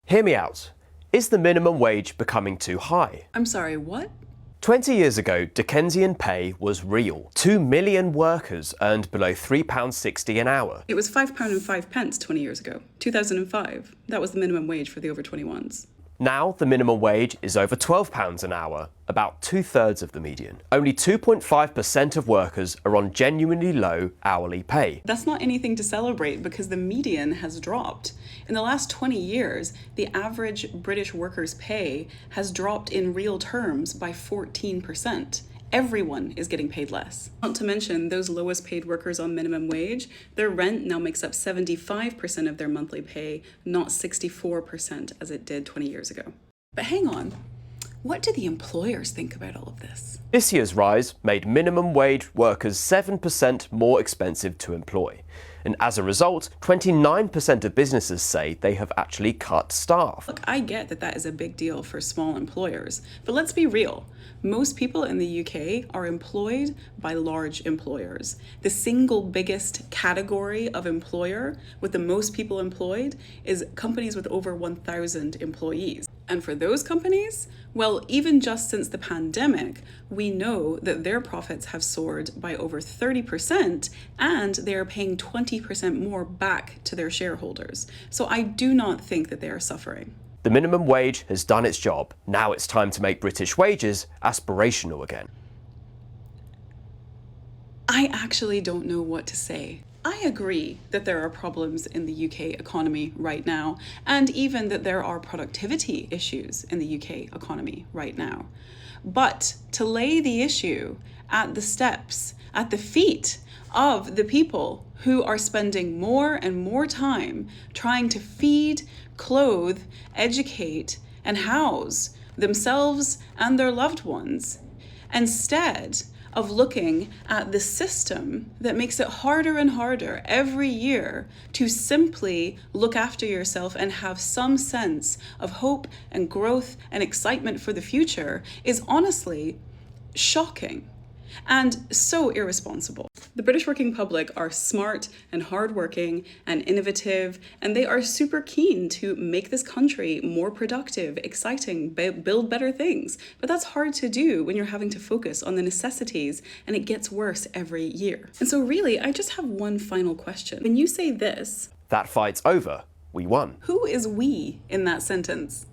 Hear me out. Is the minimum wage becoming too high? I'm sorry, what? 20 years ago, Dickensian pay was real. 2 million workers earned below £3.60 an hour. It was £5.05 20 years ago, 2005. That was the minimum wage for the over 21s. Now, the minimum wage is over £12 an hour, about 2/3 of the median. Only 2.5% of workers are on genuinely low hourly pay. That's not anything to celebrate because the median has dropped. In the last 20 years, the average British worker's pay has dropped in real terms by 14%. Everyone is getting paid less. Not to mention those lowest paid workers on minimum wage, their rent now makes up 75% of their monthly pay, not 64% as it did 20 years ago. But hang on, what do the employers think about all of this? This year's rise made minimum wage workers 7% more expensive to employ. And as a result, 29% of businesses say they have actually cut staff. Look, I get that that is a big deal for small employers, but let's be real. Most people in the UK are employed by large employers. The single biggest category of employer with the most people employed is companies with over 1,000 employees. And for those companies, well, even just since the pandemic, we know that their profits have soared by over 30% and they are paying 20% more back to their shareholders. So I do not think that they are suffering. The minimum wage has done its job. Now it's time to make British wages aspirational again. I actually don't know what to say. I agree that there are problems in the UK economy right now, and even that there are productivity issues in the UK economy right now. But to lay the issue at the steps, at the feet of the people who are spending more and more time trying to feed, clothe, educate, and house themselves and their loved ones, instead of looking at the system that makes it harder and harder every year to simply look after yourself and have some sense of hope and growth and excitement for the future is honestly shocking and so irresponsible. The British working public are smart and hardworking and innovative, and they are super keen to make this country more productive, exciting, build better things. But that's hard to do when you're having to focus on the necessities, and it gets worse every year. And so really, I just have one final question. When you say this, That fight's over. We won. who is we in that sentence?